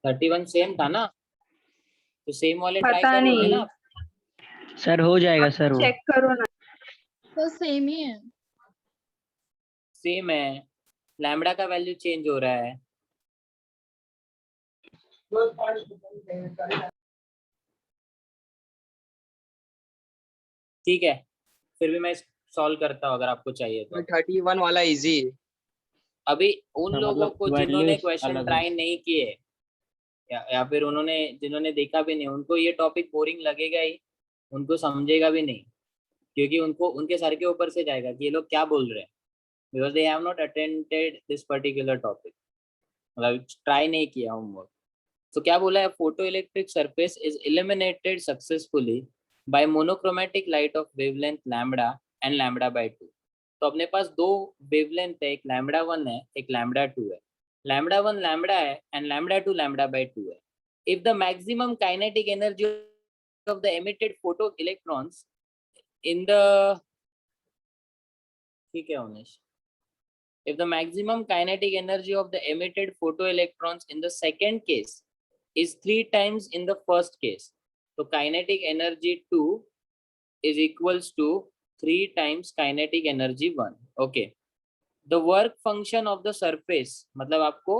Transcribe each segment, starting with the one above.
31 same था ना, तो सेम वाले ट्राई पता कर लोगे नहीं, ना। सर हो जाएगा सर वो। चेक करो ना। तो सेम ही है। सेम है, लैम्बडा का वैल्यू चेंज हो रहा है। ठीक है, फिर भी मैं सॉल्व करता हूँ अगर आपको चाहिए तो। 31 वाला इजी। अभी उन हाँ, लोगों मतलब को जिन्होंने values क्वेश्चन अलग ट्राई है। नहीं किए, या फिर उन्होंने जिन्होंने देखा भी नहीं, उनको ये टॉपिक बोरिंग लगेगा ही, उनको समझेगा भी नहीं, क्योंकि उनको उनके सर के ऊपर से जाएगा कि ये लोग क्या बोल रहे हैं, because they have not attended this particular topic, मतलब ट्राई नहीं किया होमवर्क। तो क्या बोला है, photo electric surface is illuminated successfully by monochromatic light of wavelength lambda and lambda by 2। तो अपने पास दो वेवलेंथ है, एक लैम्बडा 1 है, एक लैम्बडा 2 है। लैम्बडा 1 लैम्बडा है एंड लैम्बडा 2 लैम्बडा बाय 2 है। If the maximum kinetic energy of the emitted photo electrons in the, ठीक है Umesh, if the maximum kinetic energy of the emitted photoelectrons in the second case is 3 times in the first case, so kinetic energy 2 is equals to 3 times kinetic energy 1. Okay, the work function of the surface, मतलब आपको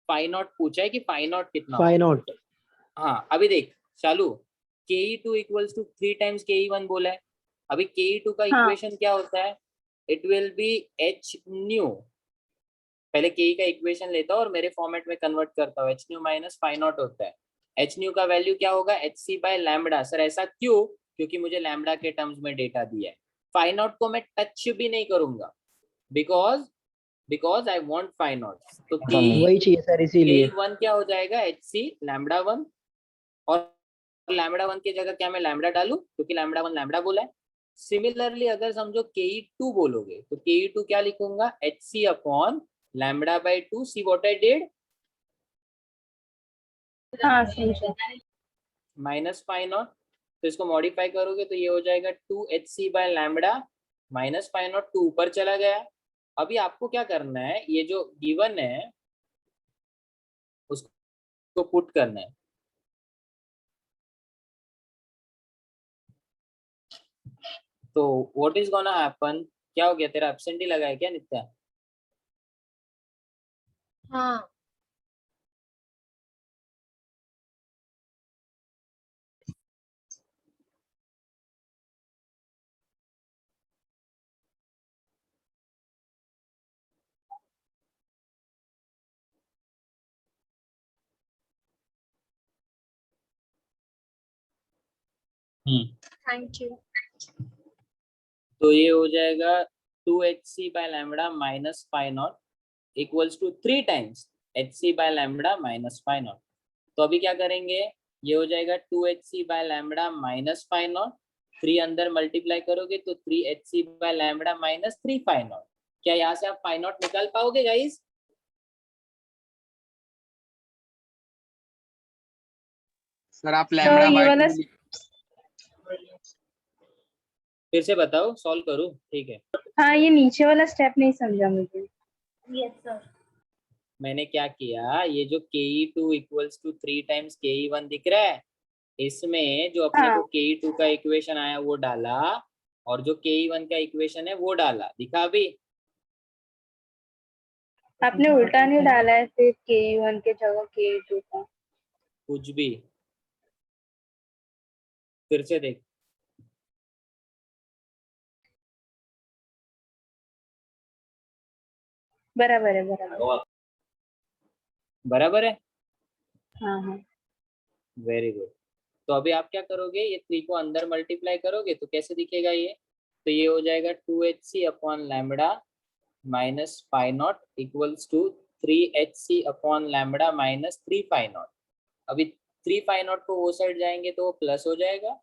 phi naught पूछा है कि phi naught कितना phi होगा। Not. हाँ अभी देख चालू, ke2 equals to 3 times ke1 बोला है। अभी ke2 का हाँ। इक्वेशन क्या होता है, it will be h nu, पहले के का इक्वेशन लेता हूँ और मेरे फॉर्मेट में कन्वर्ट करता हूँ, h nu minus phi naught होता है। एच न्यू का वैल्यू क्या होगा, h c by lambda. Sir ऐसा क्यों, क्योंकि मुझे लैम्बडा के टर्म्स में डेटा दिया है। फाई नॉट को मैं टच भी नहीं करूंगा, because I want phi naught. तो वही चाहिए सर, इसीलिए। के वन क्या हो जाएगा, एच सी लैम्बडा 1, और लैम्बडा 1 की जगह क्या मैं लैम्बडा डालू, क्योंकि लैम्बडा 1 लैम्बडा बोला है। सिमिलरली अगर समझो ke2 बोलोगे तो ke2 क्या लिखूंगा, h c upon lambda by 2। See what I did, हाँ सही। Minus phi naught. तो इसको मॉडिफाई करोगे तो ये हो जाएगा 2 h c by lambda minus phi naught, 2 ऊपर चला गया। अभी आपको क्या करना है, ये जो गिवन है उसको पुट करना है। तो व्हाट इज गोना हैपन, क्या हो गया, तेरा एब्सेंट ही लगा है क्या नित्या? हाँ थैंक यू। तो ये हो जाएगा 2 h c by lambda minus phi naught equals to 3 times h c by lambda minus phi naught. तो अभी क्या करेंगे, ये हो जाएगा 2 h c by lambda minus phi naught, 3 अंदर मल्टीप्लाई करोगे तो 3 h c by lambda minus 3 phi naught. क्या यहाँ से आप फाई नॉट निकाल पाओगे गाइस? सर आप तो लैम्बडा ये बाय वाला 2 फिर से बताओ, सॉल्व करूँ? ठीक है, हाँ, ये नीचे वाला स्टेप नहीं समझा मुझे। Yes sir. मैंने क्या किया, ये जो ke2 equals to 3 times ke1 दिख रहा है, इसमें जो अपने हाँ। को ke2 का इक्वेशन आया वो डाला, और जो ke1 का इक्वेशन है वो डाला। दिखा अभी? आपने उल्टा नहीं डाला है, फिर ke1 के जगह ke2 का। कुछ भी, फिर से देख। बराबर है, बराबर। बराबर है, हाँ हाँ। Very good. तो अभी आप क्या करोगे, ये 3 को अंदर मल्टीप्लाई करोगे तो कैसे दिखेगा ये, तो ये हो जाएगा 2 h c upon lambda minus phi naught equals to 3 h c upon lambda minus 3 phi naught. अभी 3 फाई नॉट को वो साइड जाएंगे तो वो प्लस हो जाएगा,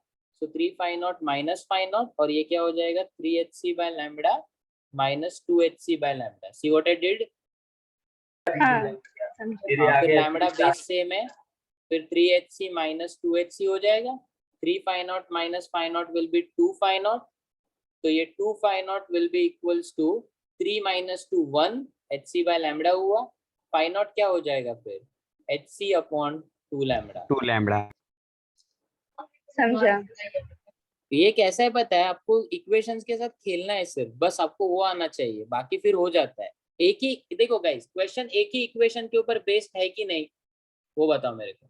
so 3 phi naught minus phi naught, और ये क्या हो जाएगा 3 h c by lambda minus 2 h c by lambda. See what I did? हाँ समझा। फिर लैम्बडा बेस सेम है, फिर 3 h c minus 2 h c हो जाएगा। 3 phi naught minus phi naught will be 2 phi naught, तो ये 2 phi naught will be equals to 3 minus 2 1 H c by lambda हुआ। फाई नॉट क्या हो जाएगा फिर, HC upon 2 लैम्बडा। 2 लैम्बडा। समझा। ये कैसा है पता है आपको, इक्वेशंस के साथ खेलना है सिर्फ, बस आपको वो आना चाहिए, बाकी फिर हो जाता है। एक ही देखो गाइस, क्वेश्चन एक ही इक्वेशन के ऊपर बेस्ड है कि नहीं, वो बताओ मेरे को।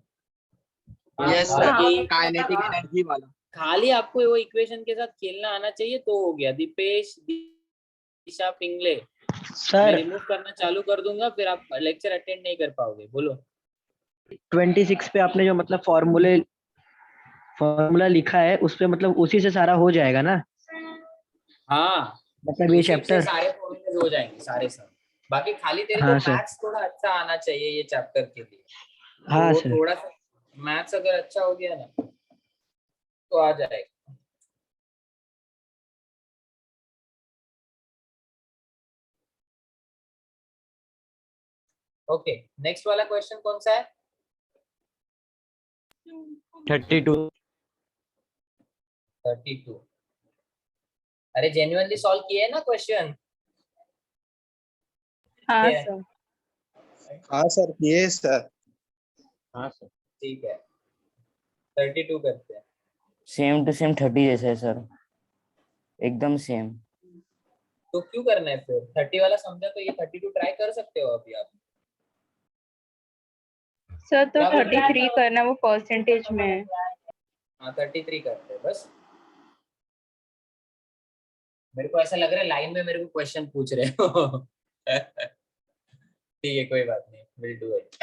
यस सर, बाकी काइनेटिक एनर्जी वाला। खाली आपको वो इक्वेशन के साथ खेलना आना चाहिए तो हो गया। दीपेश, दिशा, पिंगले, मैं सर रिमूव करना चालू कर दूंगा, फिर आप लेक्चर अटेंड नहीं कर पाओगे। बोलो। 26 पे आपने जो मतलब फॉर्मूला लिखा है उस पे मतलब उसी से सारा हो जाएगा ना, हाँ, मतलब ये उसी से चैप्टर। सारे फॉर्मूले हो जाएंगे सारे सब। बाकी खाली तेरे को हाँ सर। मैथ्स थोड़ा अच्छा आना चाहिए ये चैप्टर के लिए। तो हाँ वो सर। थोड़ा सा मैथ्स अगर अच्छा हो गया ना तो आ जाएगा। ओके, नेक्स्ट वाला क्वेश्चन कौन सा है? 32। 32। अरे जेन्युइनली सॉल्व किए ना क्वेश्चन? हाँ ठीक है। सर। हाँ सर, किए सर। हाँ सर। ठीक है, 32 करते हैं। सेम टू सेम 30 जैसा है सर, एकदम सेम। तो क्यों करना है फिर? 30 वाला समझा तो ये 32 ट्राई कर सकते हो अभी आप। सर तो क्या बोल रहे हो? 33 करना, वो परसेंटेज में है। हाँ 33 करते हैं बस। मेरे को ऐसा लग रहा है लाइन में मेरे को क्वेश्चन पूछ रहे हो। ठीक है, कोई बात नहीं, विल डू इट।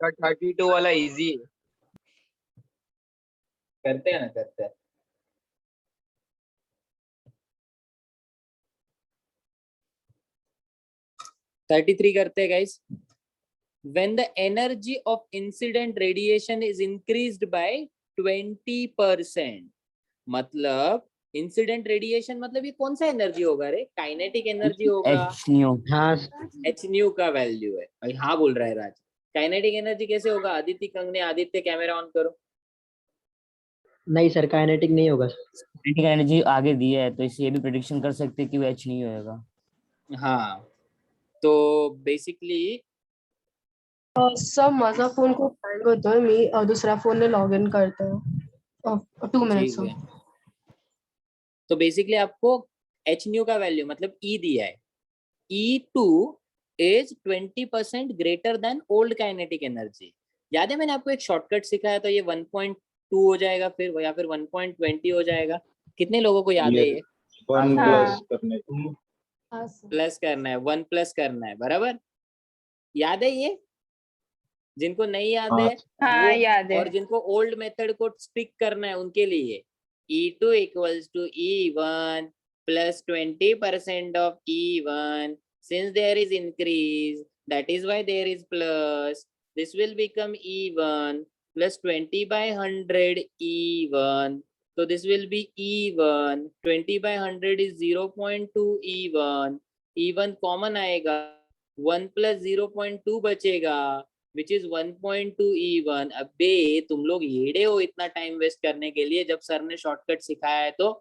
सर 32 वाला इजी है। करते हैं ना, करते हैं। $33 करते हैं guys. When the energy of incident radiation is increased by 20%, मतलब इंसिडेंट रेडिएशन मतलब ये कौन सा एनर्जी होगा रे? काइनेटिक एनर्जी होगा। H new. हाँ एच न्यू का वैल्यू है भाई। हाँ बोल रहा है राज। काइनेटिक एनर्जी कैसे होगा? आदित्य कंगने, आदित्य कैमरा ऑन करो। नहीं सर, काइनेटिक नहीं होगा। काइनेटिक एनर्जी आगे दी है तो इससे ये भी प्रेडिक्शन कर सकते हैं कि वो एच नहीं होएगा। हाँ, तो बेसिकली सब माझा फोन खूप हँग होतोय, मी दुसऱ्या फोनने लॉग इन करते हैं 2 मिनट्स। ठीक है, तो बेसिकली आपको एच न्यू का वैल्यू मतलब ई दिया है। E2 is 20% greater than old kinetic energy. याद है मैंने आपको एक शॉर्टकट सिखाया तो ये 1.2 हो जाएगा फिर, या फिर 1.20 हो जाएगा। कितने लोगों को याद है ये? 1 प्लस करने प्लस करना है, 1 प्लस करना है, बराबर। याद है ये? जिनको नहीं याद है हाँ याद है। और जिनको ओल्ड मेथड को स्टिक करना है उनके लिए E2 equals to E1 plus 20% of E1. Since there is increase, that is why there is plus. This will become E1 plus 20 by 100 E1. So this will be E1. 20 by 100 is 0.2 E1. E1 common आएगा, 1 plus 0.2 बचेगा, which is 1.2 E1. अबे तुम लोग येड़े हो इतना time waste करने के लिए, जब सर ने शॉर्टकट सिखाया है तो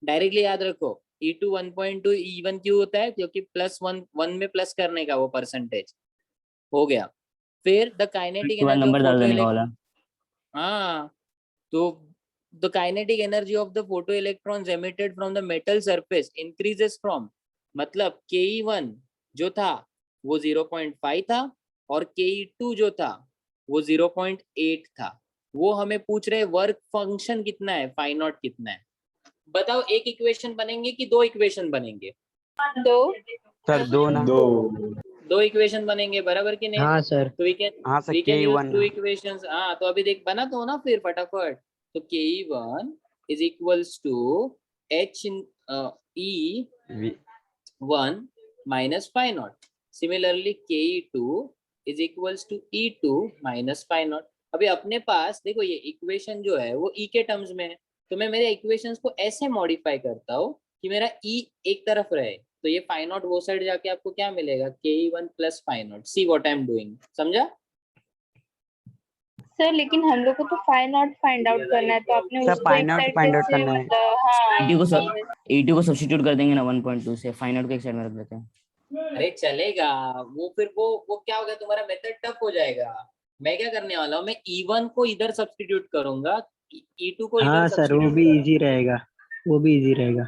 डायरेक्टली याद रखो। E2 1.2 E1 क्यों होता है? क्योंकि प्लस 1 में प्लस करने का वो परसेंटेज हो गया। फिर द काइनेटिक एनर्जी नंबर डाल देने का ऑफ वाला। हाँ, तो the kinetic energy of the photoelectrons emitted from the metal surface increases from, मतलब Ke1 जो था वो 0.5 था और Ke2 जो था वो 0.8 था। वो हमें पूछ रहे वर्क फंक्शन कितना है, फाई नॉट कितना है। बताओ एक इक्वेशन बनेंगे कि दो इक्वेशन बनेंगे? 2। सर 2 ना। दो इक्वेशन बनेंगे, बराबर कि नहीं? हाँ सर। तो वी हाँ sir, can use K1 two equations. हाँ, तो अभी देख बना तो ना फिर फटाफट। तो Ke1 is equals to H E1 minus phi naught. Similarly, Ke2 is equals to E2 minus phi naught. अभी अपने पास देखो ये इक्वेशन जो है वो E के टर्म्स में है, तो मैं मेरे इक्वेशंस को ऐसे मॉडिफाई करता हूँ कि मेरा E एक तरफ रहे, तो ये फाई नॉट वो साइड जाके आपको क्या मिलेगा? Ke1 plus phi naught. See what I am doing, समझा? सर लेकिन हम लोग को तो फाई नॉट फाइंड आउट करना है, तो आपने सर, उसको phi एक naught साइड find out कैसे करना है। मतलब हाँ E2 को सब्स्टिट्यूट कर देंगे ना 1.2 से, फाई नॉट को एक साइड में रख देते हैं। अरे चलेगा, वो फिर वो क्या होगा, तुम्हारा मेथड टफ हो जाएगा। मैं क्या करने वाला हूँ, मैं E1 को इधर सब्स्टिट्यूट करूंगा, E2 को इधर हाँ सर, वो सब्स्टिट्यूट भी करूंगा। इजी रहेगा, वो भी इजी रहेगा।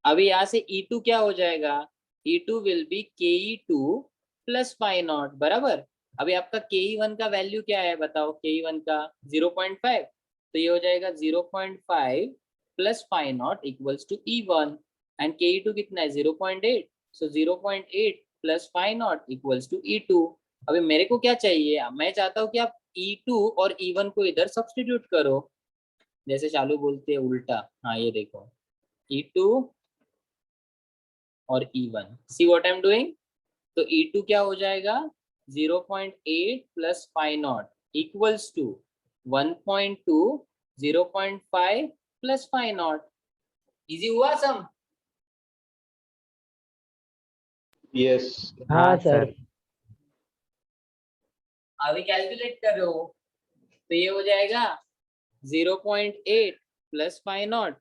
अभी यहाँ से E2 क्या हो जाएगा, E2 will be KE2 plus phi naught, बराबर। अभी आपका KE1 का वैल्यू क्या है बताओ, KE1 का 0.5, तो ये हो जाएगा 0.5 plus phi naught equals to E1, and KE2 कितना है 0.8, so 0.8 plus phi naught equals to E2। अभी मेरे को क्या चाहिए, मैं चाहता हूँ कि आप E2 और E1 को इधर सब्स्टिट्यूट करो, जैसे चालू बोलते हैं उल्टा। हाँ ये देखो, E2 और E1, see what I am doing. तो E2 क्या हो जाएगा 0.8 plus phi naught equals to 1.2 0.5 plus phi naught. Easy हुआ सम। Yes. हाँ सर। अभी कैलकुलेट करो, तो ये हो जाएगा 0.8 plus phi naught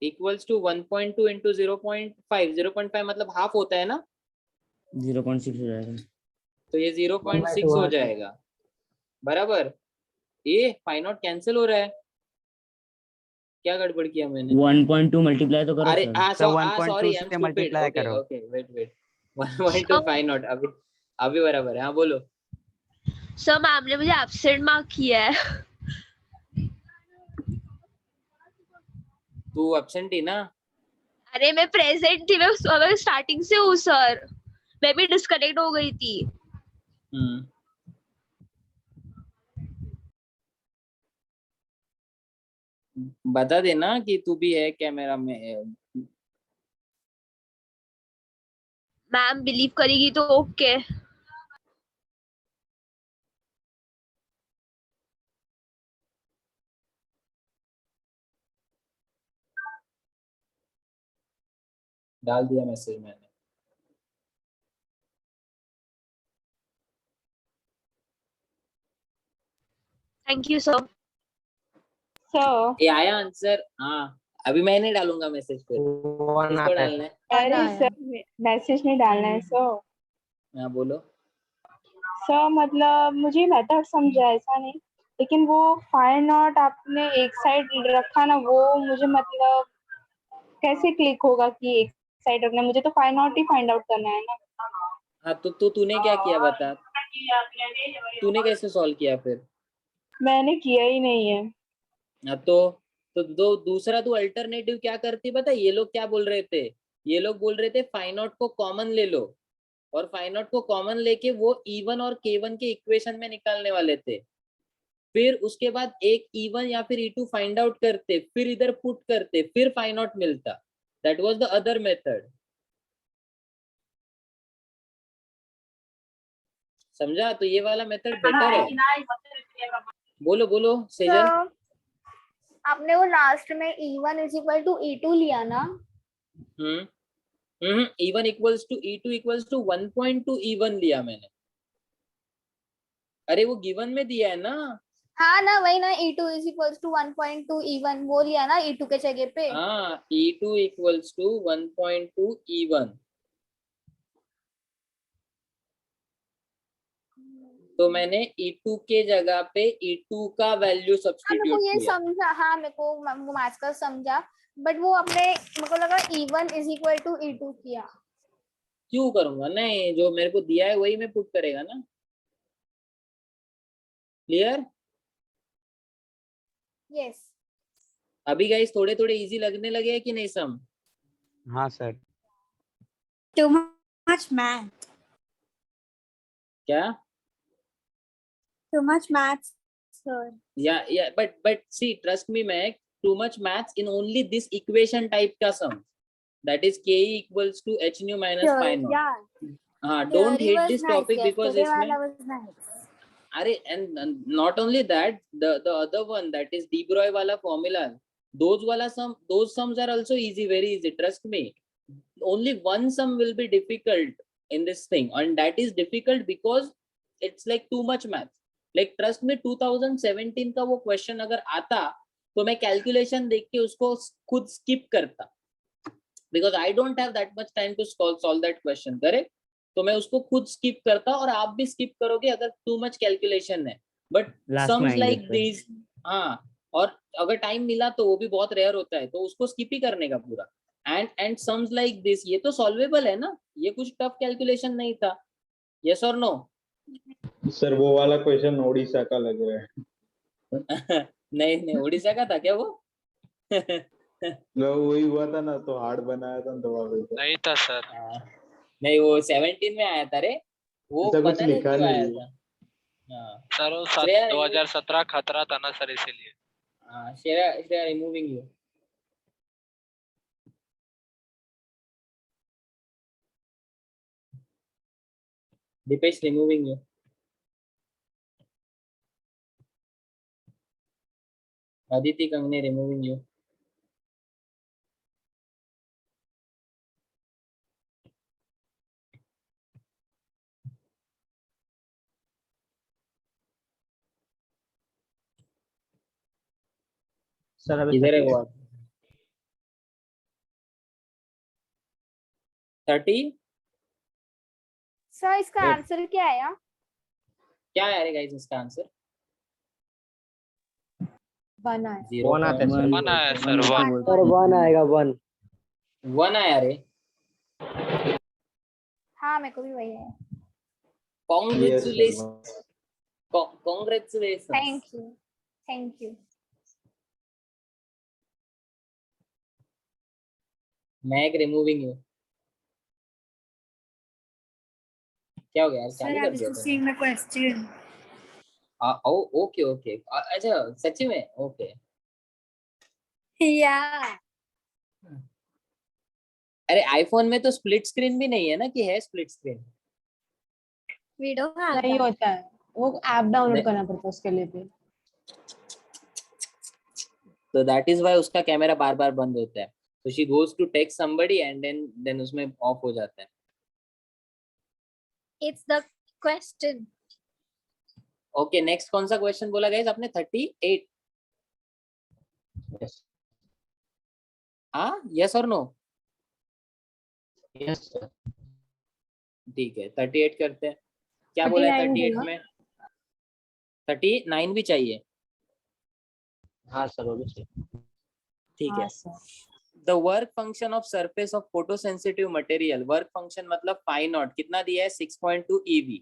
equals to 1.2 into 0.5, 0.5 मतलब हाफ होता है ना, 0.6 हो जाएगा। तो ये 0.6 हो जाएगा, बराबर। ये फाई नॉट कैंसिल हो रहा है, क्या गड़बड़ किया मैंने। 1.2 मल्टीप्लाई तो करो अरे sir. Sir sorry 1.2 I am से स्टूपिड, मल्टीप्लाई ओके करो। ओके वेट 1.2 फाई नॉट, अभी बराबर है। हाँ बोलो। सर मैम ने मुझे एब्सेंट मार्क किया है। तू एब्सेंट थी ना। अरे मैं प्रेजेंट थी, मैं स्टार्टिंग से हूँ सर, मैं भी डिस्कनेक्ट हो गई थी। बता देना कि तू भी है कैमरा में। मैम बिलीव करेगी तो ओके। डाल दिया मैसेज मैंने। Thank you sir. सर ये आया आंसर। हाँ अभी मैं नहीं डालूंगा मैसेज, फिर किसको डालना है। अरे सर मैसेज नहीं डालना है सर। हाँ बोलो। सर मतलब मुझे मेथड समझा, ऐसा नहीं, लेकिन वो फाइंड नॉट आपने एक साइड रखा ना, वो मुझे मतलब कैसे क्लिक होगा कि एक साइड रखना, मुझे तो find not he find out करना है ना। हाँ तो तूने क्या किया बता, तूने कैसे सॉल्व किया फिर। मैंने किया ही नहीं है। हाँ तो दूसरा तू अल्टरनेटिव क्या करती पता, ये लोग क्या बोल रहे थे, ये लोग बोल रहे थे फाई नॉट को कॉमन ले लो, और फाई नॉट को कॉमन लेके वो E1 और K1 के इक्वेशन में निकालने वाले थे, फिर उसके बाद एक E1 या फिर E2 फाइंड आउट करते, फिर इधर पुट करते, फिर फाई नॉट मिलता। That was the other method, समझा। तो ये वाला मेथड बेटर है। बोलो बोलो सेजल। आपने वो लास्ट में E1 is equal to E2 लिया ना। E1 equals to E2 equals to 1.2 E1 लिया मैंने। अरे वो गिवन में दिया है ना। हाँ ना, वही ना, E2 is equal to 1.2 E1 वो लिया ना E2 के जगह पे। हाँ E2 इक्वल्स टू 1.2 E1, तो मैंने E2 के जगह पे E2 का वैल्यू हाँ मेरे को सब्स्टिट्यूट ये किया। समझा, हाँ मेरे को मैथ्स का समझा, बट वो अपने मेरे को लगा E1 is equal to E2 किया। क्यों करूंगा, नहीं जो मेरे को दिया है वही मैं पुट करेगा ना। क्लियर। यस। अभी गाइस थोड़े थोड़े इजी लगने लगे हैं कि नहीं सम। हाँ सर। Too much math. क्या। Too much maths sir. Yeah but see trust me मैक, too much maths in only this equation type का sum, that is ke equals to h nu minus phi naught. Yeah. हाँ don't hate this topic because Yesterday इसमें वाला was nice. अरे and not only that, the other one that is de Broglie वाला formula, those sums are also easy, very easy, trust me. Only one sum will be difficult in this thing, and that is difficult because it's like too much math. Like trust me 2017 का वो question अगर आता तो मैं calculation देख के उसको खुद स्किप करता, because I don't have that much time to solve that question, correct? तो मैं उसको खुद स्किप करता और आप भी स्किप करोगे अगर टू मच कैलकुलेशन है, बट Last में सम्स आएंगे लाइक फिर। दिस। हाँ, और अगर टाइम मिला तो वो भी बहुत रेयर होता है, तो उसको स्किप ही करने का पूरा। एंड सम्स लाइक दिस, ये तो सॉल्वेबल है ना, ये कुछ टफ कैलकुलेशन नहीं था। यस और नो? सर वो वाला क्वेश्चन उड़ीसा का लग रहा है। नहीं उड़ीसा का था क्या वो? वही हुआ था ना, तो हार्ड बनाया था तो नहीं था सर। नहीं, वो 17 में आया था रे, वो ऐसा कुछ पता नहीं लिखा क्यों आया नहीं था। हाँ सर वो श्रेया 2017 खतरा था ना सर, इसीलिए। हाँ, Shreya removing you. Deepesh removing you. Aditi Kangne removing you. Sir अभी किधर है 30 वो? 30? सर इसका Wait. आंसर क्या आया? क्या है गाइस इसका आंसर? बना है। 0. वन आता है सर। वन आया सर, सर वन। 1 आएगा 1। 1 आया रे। हाँ मेरे को भी वही है। Congratulations. Congratulations. Thank you. Meg removing you. क्या हो गया यार? चालू कर दिया seeing the question. ओके अच्छा सच्ची में? ओके। Yeah. अरे आईफोन में तो स्प्लिट स्क्रीन भी नहीं है ना, कि है split screen? We don't have नहीं that. होता है, वो ऐप नहीं। डाउनलोड करना पड़ता है उसके लिए भी। तो दैट इज व्हाई उसका कैमरा बार बार बंद होता है। तो she goes to text somebody and then उसमें ऑफ हो जाता है। It's the question. Okay next कौन सा क्वेश्चन बोला गाइस आपने? 38? यस हाँ, यस और नो? Yes sir. ठीक है 38 करते हैं। क्या बोला है 39 38 में? 39 भी चाहिए? हाँ सर वो भी सही। ठीक है। हाँ sir. The work function of surface of photosensitive material, work function मतलब फाई नॉट, कितना दिया है? 6.2 eV.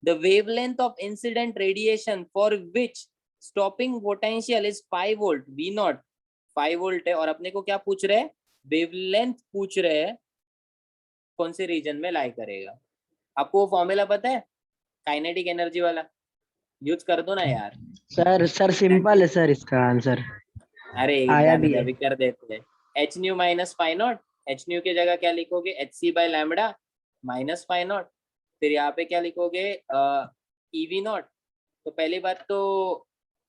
The wavelength of incident radiation for which stopping potential is 5 volt, V not 5 volt है, और अपने को क्या पूछ रहे हैं? वेवलेंथ पूछ रहे हैं, कौन से रीजन में लाई करेगा। आपको वो फॉर्मूला पता है काइनेटिक एनर्जी वाला? यूज कर दो ना यार। सर सिंपल है सर इसका आंसर। अरे आया भी है। अभी कर देते हैं। H nu minus phi naught, h nu की जगह क्या लिखोगे? H c by lambda minus phi naught, फिर यहाँ पे क्या लिखोगे? EV naught. तो पहली बात तो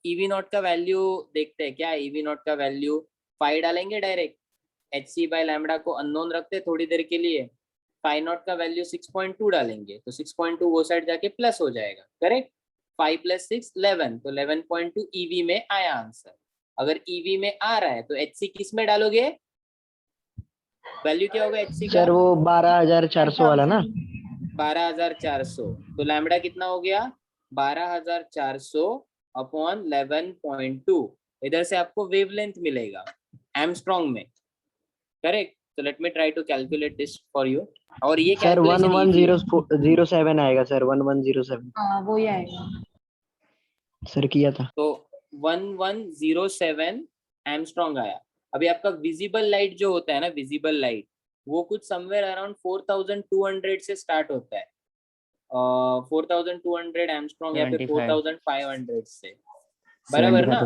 ईवी नॉट का वैल्यू देखते हैं, क्या है ईवी नॉट का वैल्यू? फाई डालेंगे direct, h c by lambda को अननोन रखते थोड़ी देर के लिए, फाई नॉट का वैल्यू 6.2 डालेंगे, तो 6.2 वो साइड जाके प्लस हो जाएगा, करेक्ट? 5 + 6 11, तो 11.2 ईवी में आया आंसर। अगर ईवी में आ रहा है तो एचसी किस में डालोगे? वैल्यू क्या होगा एचसी का? सर वो 12,400 वाला ना। 12,400, तो लैम्बडा कितना हो गया? 12,400 अपॉन 11.2। इधर से आपको वेवलेंथ मिलेगा एमस्ट्रॉन्ग में, करेक्ट? तो let me try to calculate this for you. और ये सर कैलकुलेशन 1107 आएगा सर, 1107 हाँ वो ही आएगा। सर किया था। तो 1107 एमस्ट्रॉन्ग आया। अभी आपका विजिबल लाइट जो होता है ना, विजिबल लाइट, वो कुछ समवेयर अराउंड 4200 से स्टार्ट होता है, 4200 एमस्ट्रॉन्ग या फिर 4500 से, बराबर ना?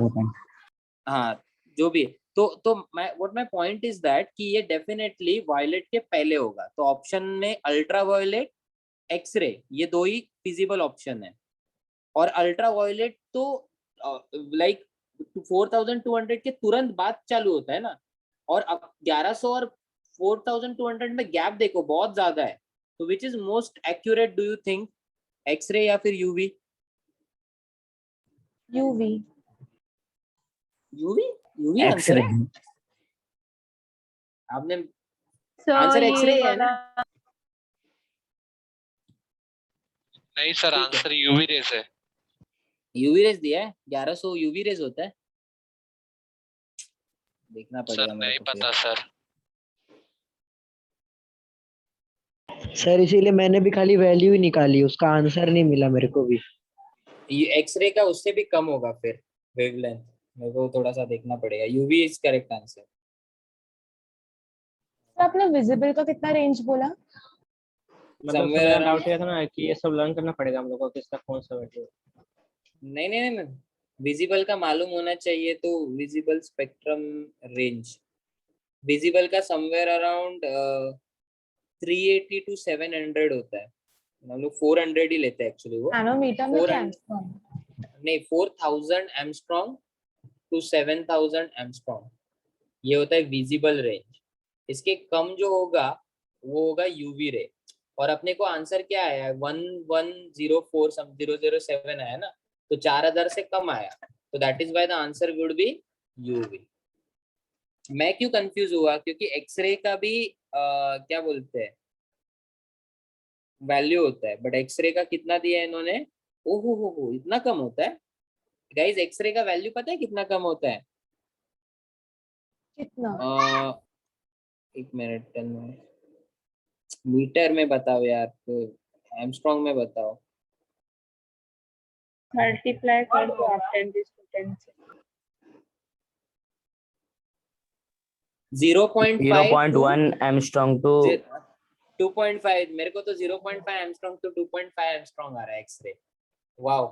हाँ जो भी। तो what my point is that कि ये डेफिनेटली वायलेट के पहले होगा। तो ऑप्शन में अल्ट्रा वायलेट, एक्सरे, ये दो ही फिजिबल ऑप्शन है। और अल्ट्रा वायलेट तो लाइक 4200 के तुरंत बाद चालू होता है ना, और अब 1100 और 4200 में गैप देखो बहुत ज्यादा है। तो which is most accurate do you think, X-ray या फिर यूवी? यूवी। यूवी आंसर है? आपने आंसर एक्सरे है ना? नहीं सर, ठीक है। आंसर यूवी रेज है। यूवी रेज दिया है, 1100 यूवी रेज होता है, देखना सर पड़ेगा मेरे नहीं को पता सर। सर इसीलिए मैंने भी खाली वैल्यू ही निकाली, उसका आंसर नहीं मिला मेरे को भी। ये एक्सरे का उससे भी कम होगा फिर वेवलेंथ, मेरे को थोड़ा सा देखना पड़ेगा। UV is correct answer. तो आपने विजिबल का कितना रेंज बोला? मतलब Somewhere थोड़ा around- डाउट है था ना कि ये सब लर्न करना पड़ेगा हम लोग को, किसका कौन सा वैल्यू। नहीं नहीं नहीं, विजिबल का मालूम होना चाहिए, तो विजिबल स्पेक्ट्रम रेंज विजिबल का समवेयर अराउंड 380 to 700 होता है। हम लोग 400 ही लेते हैं एक्चुअली, वो नैनोमीटर में क्या 400 नहीं 4000 एमस्ट्रॉन्ग टू 7000 एमस्ट्रॉन्ग, ये होता है विजिबल रेंज। इसके कम जो होगा वो होगा यूवी रे। और अपने को आंसर क्या आया है, 1104 सम 007 आया ना, तो 4000 से कम आया, तो that is why the answer would be UV. मैं क्यों कंफ्यूज हुआ, क्योंकि एक्सरे का भी क्या बोलते हैं वैल्यू होता है, बट एक्सरे का कितना दिया है इन्होंने, ओहो हो इतना कम होता है गाइस। एक्सरे का वैल्यू पता है कितना कम होता है? कितना? एक मिनट, 10 मिनट, मीटर में बताओ यार, तो एमस्ट्रॉन्ग में बताओ। मल्टीप्लाई कर दो आप 10 से। 0.5 0.1 एमस्ट्रॉन्ग टू 2.5, मेरे को तो 0.5 एमस्ट्रॉन्ग टू 2.5 एमस्ट्रॉन्ग आ रहा है एक्सरे। वाओ,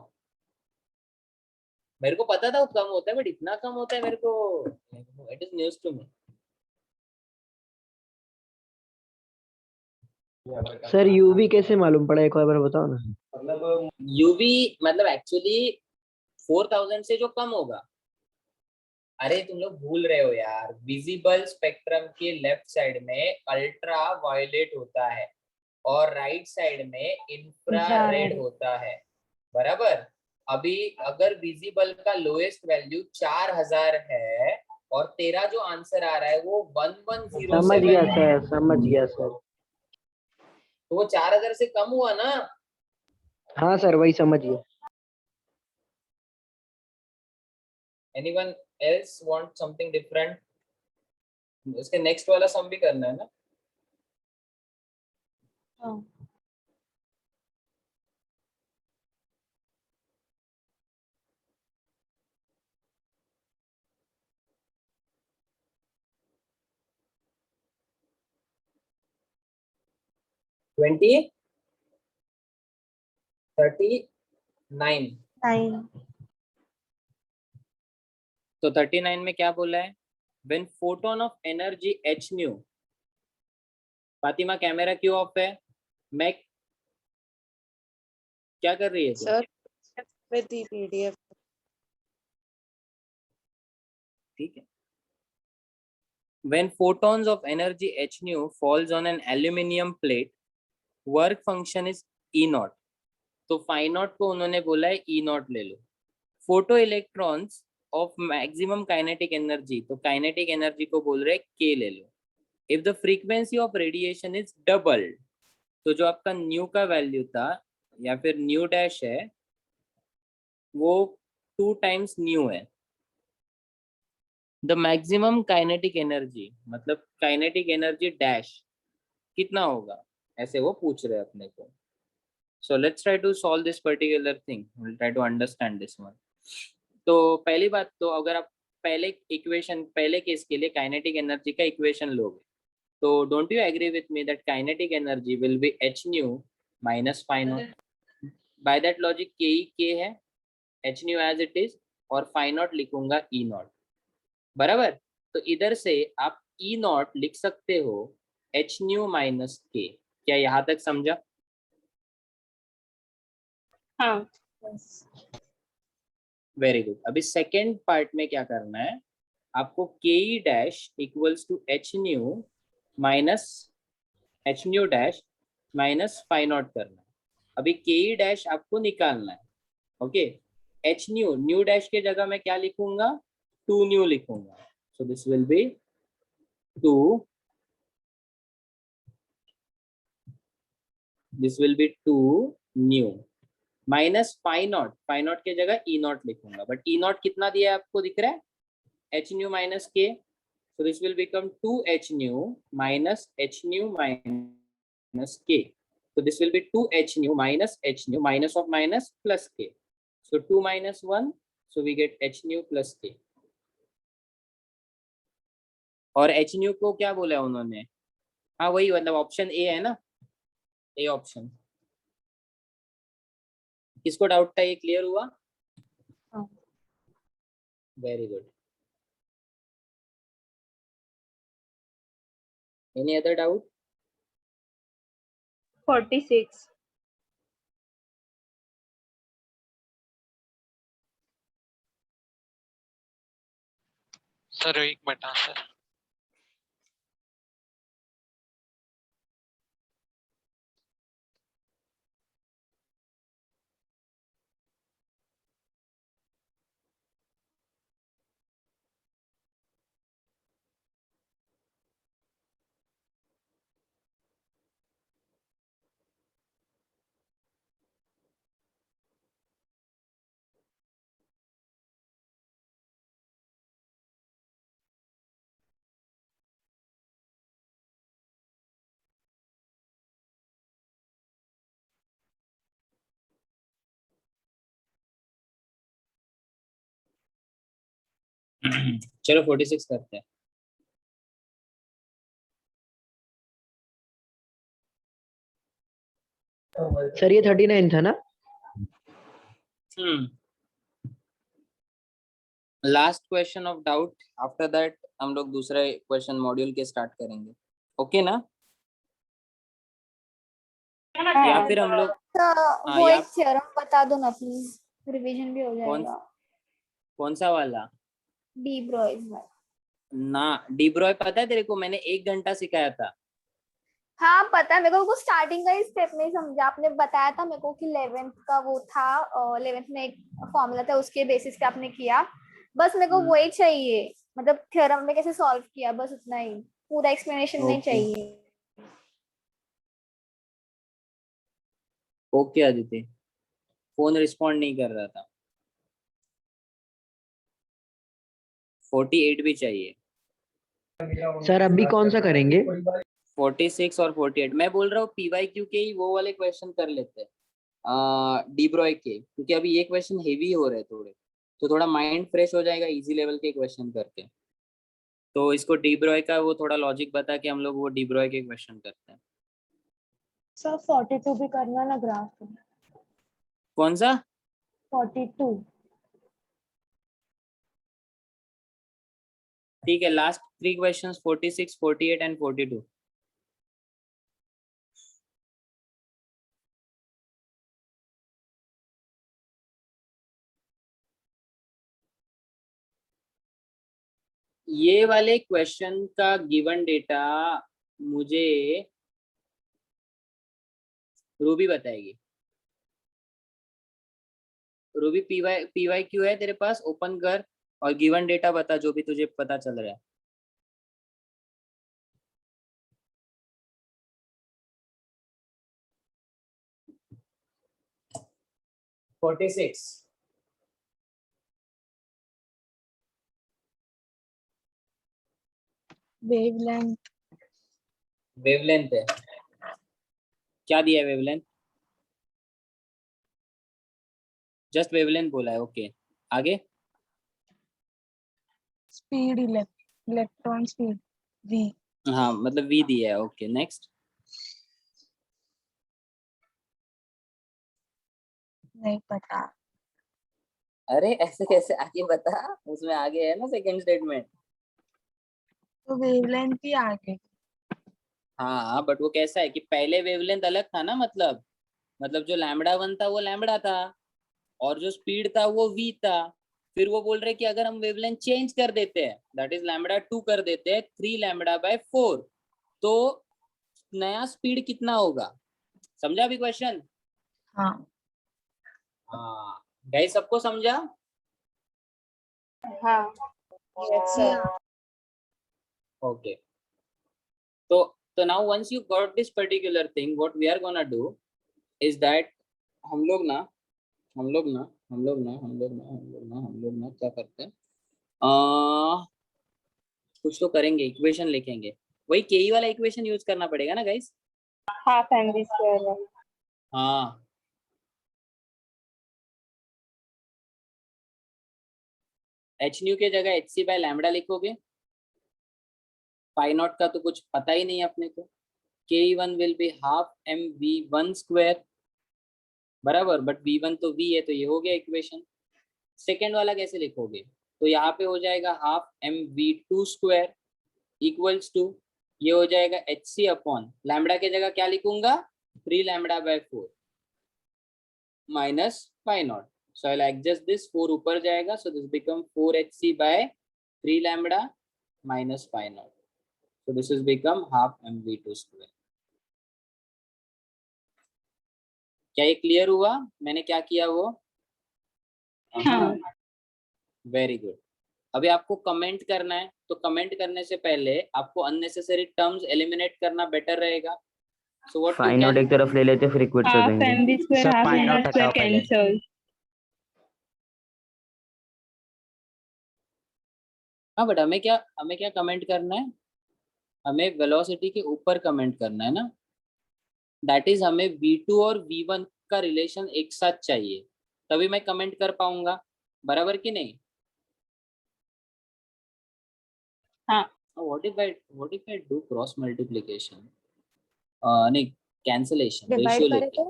मेरे को पता था वो कम होता है, बट इतना कम होता है मेरे को, it is news to me. Sir UV कैसे मालूम पड़ा, एक बार बताओ ना। मतलब यूवी मतलब एक्चुअली 4000 से जो कम होगा, अरे तुम लोग भूल रहे हो यार, विजिबल स्पेक्ट्रम के लेफ्ट साइड में अल्ट्रा वायलेट होता है और राइट साइड में इंफ्रारेड होता है, बराबर। अभी अगर विजिबल का लोएस्ट वैल्यू 4000 है और तेरा जो आंसर आ रहा है वो 1107 समझ गया है, सर, समझ गया सर। तो वो 4000 से कम हुआ ना। हाँ सर वही समझ गया। Anyone else want something different? इसके नेक्स्ट वाला सम भी करना है ना? हाँ। ट्वेंटी 39। तो 39 में क्या बोला है, when photon of energy h nu, Fatima camera क्यों ऑफ है? मैं क्या कर रही है तू? Sir with the PDF. ठीक है। When photons of energy h nu falls on an aluminium plate, work function is E naught. तो phi naught को उन्होंने बोला है E naught ले लो। Photoelectrons of maximum kinetic energy, तो काइनेटिक एनर्जी को बोल रहे हैं K ले लो। If the frequency of radiation is doubled, तो जो आपका न्यू का वैल्यू था या फिर न्यू डैश है वो 2 टाइम्स न्यू है। द मैक्सिमम काइनेटिक एनर्जी मतलब काइनेटिक एनर्जी डैश कितना होगा, ऐसे वो पूछ रहे हैं अपने को। So let's try to solve this particular thing, will try to understand this one. तो पहली बात तो अगर आप पहले इक्वेशन पहले केस के लिए काइनेटिक एनर्जी का इक्वेशन लोगे, तो don't you agree with me that kinetic energy will be h nu minus phi naught। By that logic k ही k है, h nu as it is, और phi naught लिखूंगा E naught, बराबर। तो इधर से आप E naught लिख सकते हो h nu minus k। क्या यहाँ तक समझा? हाँ। Very good. अभी सेकेंड पार्ट में क्या करना है, आपको K E dash equals to h nu minus h nu dash minus phi naught करना है। अभी के ई डैश आपको निकालना है, okay. H nu nu dash के जगह मैं क्या लिखूंगा, 2 न्यू लिखूंगा। So this will be 2, this will be 2 nu. Minus phi naught की जगह ई नॉट लिखूंगा, बट ई नॉट कितना दिया है आपको दिख रहा है, एच न्यू माइनस के, so this will become 2h nu minus h nu minus k. So this will be 2h nu minus h nu minus of minus plus k. So 2 minus 1, so we get h nu plus k. और h nu को क्या बोला है उन्होंने, हाँ वही मतलब option A है ना, ए ऑप्शन। किसको डाउट था, ये क्लियर हुआ? Very good. Any other doubt? 46. Sir एक मिनट, हाँ सर। चलो 46 करते हैं। सर ये 39 था ना? Last question of doubt, after that हम लोग दूसरे क्वेश्चन मॉड्यूल के स्टार्ट करेंगे, ओके ना? या फिर हम लोग वो एक थ्योरम बता दो ना प्लीज, रिवीजन भी हो जाएगा। कौन सा वाला? डी ब्रॉयज वाला ना, डी ब्रॉय पता है तेरे को, मैंने 1 घंटा सिखाया था। हाँ पता है मेरे को, स्टार्टिंग का ही स्टेप नहीं समझा, आपने बताया था मेरे को कि 11th का वो था, 11th में एक फॉर्मूला था उसके बेसिस पे आपने किया, बस मेरे को वही चाहिए, मतलब थ्योरम में कैसे सॉल्व किया बस उतना ही, पूरा एक्सप्लेनेशन नहीं चाहिए। ओके आदित्य, फोन रिस्पॉन्ड नहीं कर रहा था। 48 भी चाहिए सर अभी कौन सा करेंगे? 46 और 48 मैं बोल रहा हूँ, PYQ के ही वो वाले क्वेश्चन कर लेते हैं डी ब्रॉय के, क्योंकि अभी ये क्वेश्चन हेवी हो रहे हैं थोड़े, तो थोड़ा माइंड फ्रेश हो जाएगा इजी लेवल के क्वेश्चन करके। तो इसको डी ब्रॉय का वो थोड़ा लॉजिक बता के हम लोग वो डी ब्रॉय के क्वेश्चन करते हैं। सर 42 भी करना ना ग्राफ। कौन सा? 42। ठीक है, लास्ट 3 क्वेश्चंस 46, 48 एंड 42। ये वाले क्वेश्चन का गिवन डेटा मुझे रूबी बताएगी। रूबी PYQ है तेरे पास, ओपन कर और गिवन डेटा बता जो भी तुझे पता चल रहा है। वेवलेंथ है, क्या दिया है वेवलेंथ? जस्ट वेवलेंथ बोला है, ओके आगे? Speed electron speed v। हाँ मतलब v दिया है, ओके नेक्स्ट। नहीं पता। अरे ऐसे कैसे आगे बता, उसमें आगे है ना सेकंड स्टेटमेंट। तो वेवलेंथ ही आगे। हाँ बट वो कैसा है कि पहले वेवलेंथ अलग था ना, मतलब जो λ1 था वो लैम्बडा था और जो स्पीड था वो v था। फिर वो बोल रहे कि अगर हम वेवलेंथ चेंज कर देते हैं, दैट इज λ2 कर देते हैं 3λ/4, तो नया स्पीड कितना होगा? समझा अभी क्वेश्चन? हाँ हाँ गाइस, सबको समझा? हाँ Yes, sir. Okay. So now once you got this particular thing, what we are gonna do is that हम लोग ना हम लोग ना क्या करते हैं, कुछ तो करेंगे, इक्वेशन लिखेंगे, वही के वाला इक्वेशन यूज करना पड़ेगा ना गाइस। हाफ mv स्क्वायर वाला। हाँ, एच न्यू के जगह एच सी बाय लैम्बडा लिखोगे। फाई नॉट का तो कुछ पता ही नहीं अपने को, K one will be half m v one square बराबर, बट वी वन तो वी है, तो ये हो गया इक्वेशन। सेकेंड वाला कैसे लिखोगे, तो यहाँ पे हो जाएगा half m v two square equals to, ये हो जाएगा एच सी अपॉन लैम्बडा के जगह क्या लिखूंगा, 3 lambda by 4 minus phi naught. So I'll adjust this, 4 ऊपर जाएगा, so this become 4hc by 3 lambda minus phi naught. So this is become half mv2 square. क्या ये क्लियर हुआ मैंने क्या किया वो? हाँ। Very good. अभी आपको कमेंट करना है, तो कमेंट करने से पहले आपको अननेसेसरी टर्म्स एलिमिनेट करना बेटर रहेगा। So what phi you naught can, एक तरफ ले लेते फिर इक्वेट कर हाफ देंगे। mv स्क्वायर सब half pi mv not square हटाओ पहले। कैंसिल। हाँ बट हमें क्या कमेंट करना है, हमें वेलोसिटी के ऊपर कमेंट करना है ना, दैट इज हमें v2 और v1 का रिलेशन एक साथ चाहिए, तभी मैं कमेंट कर पाऊंगा, बराबर कि नहीं? हाँ। What if I do cross multiplication, नहीं कैंसिलेशन, रेशियो लेके।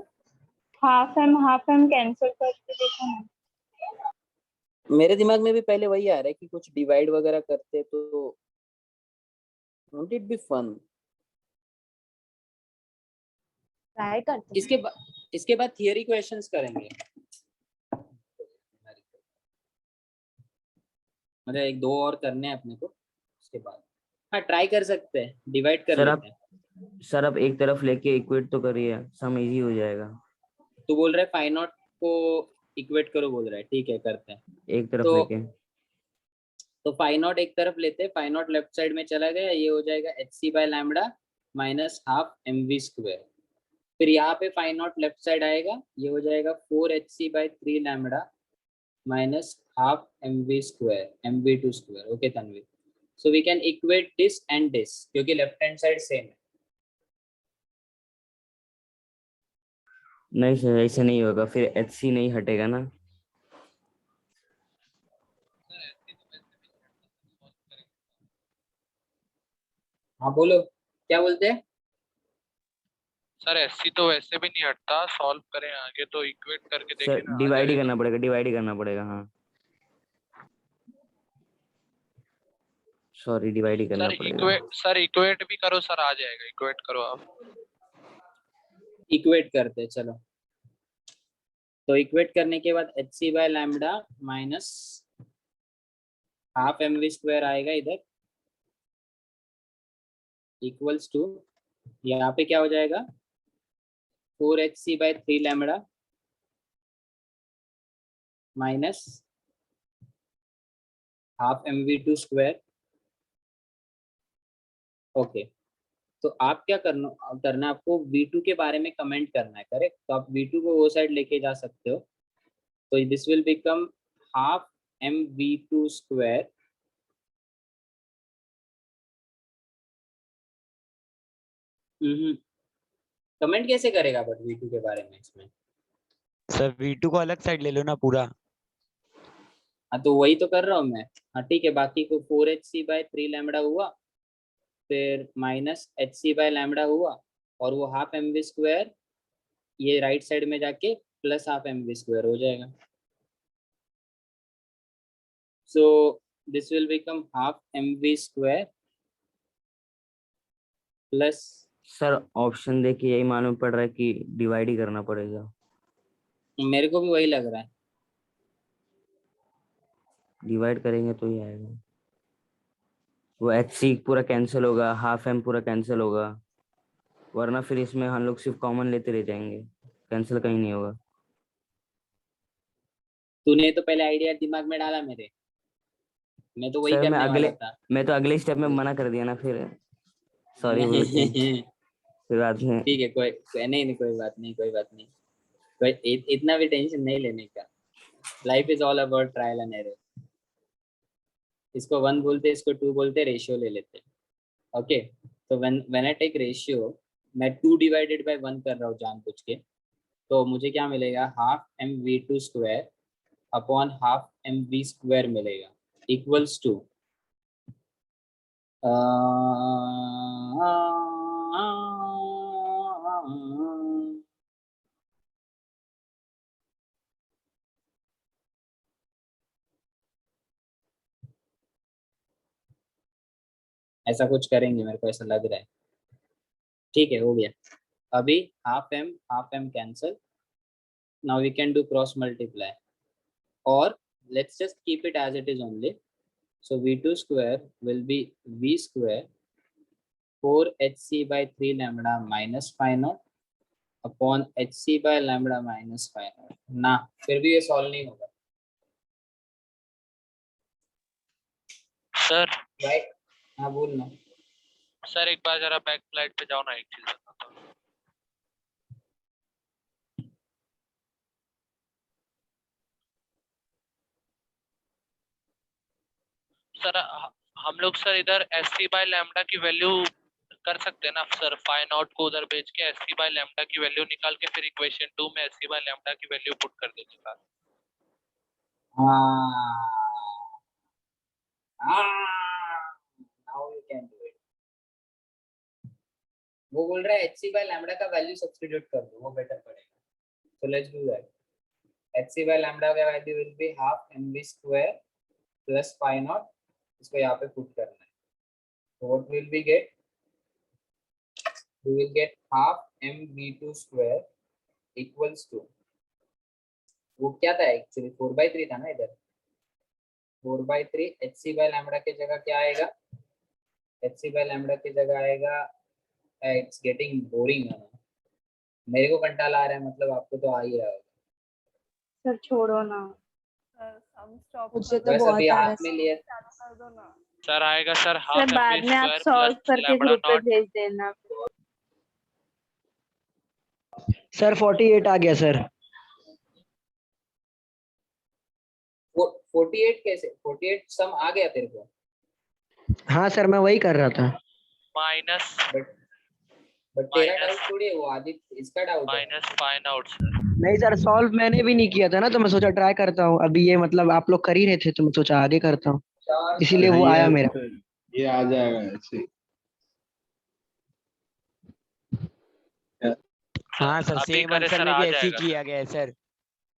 हाफ एम कैंसिल करके देखो ना। मेरे दिमाग में भी पहले वही आ रहा है कि कुछ डिवाइड वगैरह करते तो won't it be fun. Try करते हैं। इसके बाद थियरी क्वेश्चंस करेंगे, मतलब एक दो और करने हैं अपने को उसके बाद। हाँ ट्राई कर सकते हैं, डिवाइड कर लेते हैं। सर आप एक तरफ लेके इक्वेट तो करिए, सम इजी हो जाएगा। तो बोल रहे फाई नॉट को इक्वेट करो बोल रहा है, ठीक है करते हैं एक तरफ तो, लेके। तो फाई नॉट एक तरफ लेते हैं, फाई नॉट लेफ्ट साइड में चला गया, ये हो जाएगा h c by lambda minus half m v square. फिर यहाँ पे फाई नॉट लेफ्ट साइड आएगा, ये हो जाएगा 4hc by 3 lambda minus half m v square m v two square. Okay Tanvi, so we can equate this and this क्योंकि left hand side same है। नहीं सर ऐसे नहीं होगा, फिर एच सी नहीं हटेगा ना। हाँ बोलो क्या बोलते हैं? सर एससी तो वैसे भी नहीं हटता, सॉल्व करें आगे तो इक्वेट करके देखें सर ना, आ डिवाइड ही जाएगा। करना पड़ेगा, डिवाइड ही करना पड़ेगा। हाँ सॉरी, डिवाइड ही करना पड़ेगा। सर इक्वेट भी करो सर, आ जाएगा, इक्वेट करो आप। इक्वेट करते चलो, तो इक्वेट करने के बाद h c by lambda minus half m v square आएगा इधर इक्वल्स टू, यहाँ पे क्या हो जाएगा 4hc by 3 lambda minus half m v two square. Okay, तो आप क्या करना आपको v2 के बारे में कमेंट करना है, करेक्ट? तो आप v2 को वो साइड लेके जा सकते हो, तो this will become half m v two square comment कैसे करेगा बट v2 के बारे में इसमें? सर v2 को अलग साइड ले लो ना पूरा। हाँ तो वही तो कर रहा हूँ मैं। हाँ ठीक है, बाकी को 4hc by 3 लैम्बडा हुआ, फिर माइनस hc by लैम्बडा हुआ, और वो हाफ एम वी स्क्वायर ये राइट साइड में जाके plus half m v square हो जाएगा। So this will become half m v square plus. Sir option देख के यही मालूम पड़ रहा है कि डिवाइड ही करना पड़ेगा। मेरे को भी वही लग रहा है, डिवाइड करेंगे तो ही आएगा। वो एच सी पूरा कैंसिल होगा, हाफ एम पूरा कैंसिल होगा, वरना फिर इसमें हम लोग सिर्फ कॉमन लेते रह जाएंगे, कैंसिल कहीं नहीं होगा। तूने तो पहले आइडिया दिमाग में डाला मेरे, मैं तो वही सर करने वाला था। मैं तो अगले स्टेप में मना कर दिया ना, फिर सॉरी बोल के फिर बाद में। ठीक है, कोई नहीं, कोई बात नहीं, कोई बात नहीं, इतना भी टेंशन नहीं लेने का। Life is all about trial and error. इसको 1 बोलते, इसको 2 बोलते, रेशियो ले लेते। ओके, तो व्हेन आई टेक रेशियो, मैं 2 डिवाइडेड बाय 1 कर रहा हूँ जानबूझ के, तो मुझे क्या मिलेगा, half mv2 square upon half mv square मिलेगा, इक्वल्स टू ऐसा कुछ करेंगे, मेरे को ऐसा लग रहा है। ठीक है, हो गया। अभी half m cancel. Now we can do cross multiply, और let's just keep it as it is only. So v2 square will be v square 4hc by 3 lambda minus phi naught upon hc by lambda minus phi naught। ना, फिर भी ये solve नहीं होगा। Sir right? हाँ बोल ना। Sir एक बार जरा बैक स्लाइड पे जाओ ना, एक चीज बताता हूँ। सर हम लोग सर इधर एससी बाय लैम्डा की वैल्यू कर सकते हैं ना सर, फाई नॉट को उधर भेज के एससी बाय लैम्डा की वैल्यू निकाल के फिर इक्वेशन 2 में एससी बाय लैम्डा की वैल्यू पुट कर देंगे sir. Now you can do it। वो बोल रहा है एचसी बाय लैम्डा का वैल्यू सब्स्टिट्यूट कर दो, वो बेटर पड़ेगा। So let's do that। H C by lambda का value will be half mv square plus pi naught, इसको यहाँ पे पुट करना है। So what will we get? We will get half mv2 square equals to, वो क्या था एक्चुअली, 4/3 था ना इधर, 4/3 hc by lambda की जगह क्या आएगा, hc by lambda की जगह आएगा, इट्स गेटिंग बोरिंग है ना, मेरे को कंटाला आ रहा है, मतलब आपको तो आ ही रहा होगा। सर छोड़ो ना, मुझे तो बस बहुत अभी आ रहा हाथ में लिए। सर आएगा सर, सर हाफ बाद mv में आप स्क्वायर सॉल्व प्लस करके लैम्डा ग्रुप पे नॉट। भेज देना। सर 48 आ गया सर। 48 कैसे, 48 सम आ गया तेरे को? हाँ सर, मैं वही कर रहा था। माइनस बट तेरा डाउट थोड़ी है वो, आदित्य इसका डाउट है। Minus fine out sir. नहीं सर, सॉल्व मैंने भी नहीं किया था ना, तो मैं सोचा ट्राई करता हूँ। अभी ये मतलब आप लोग कर ही रहे थे, तो मैं सोचा आगे करता हूँ, इसीलिए वो आया मेरा। ये आ जाएगा ऐसे। हाँ सर, अभी सेम करे आंसर सर, में आ भी ऐसे ही जाएगा किया सर। गया है सर।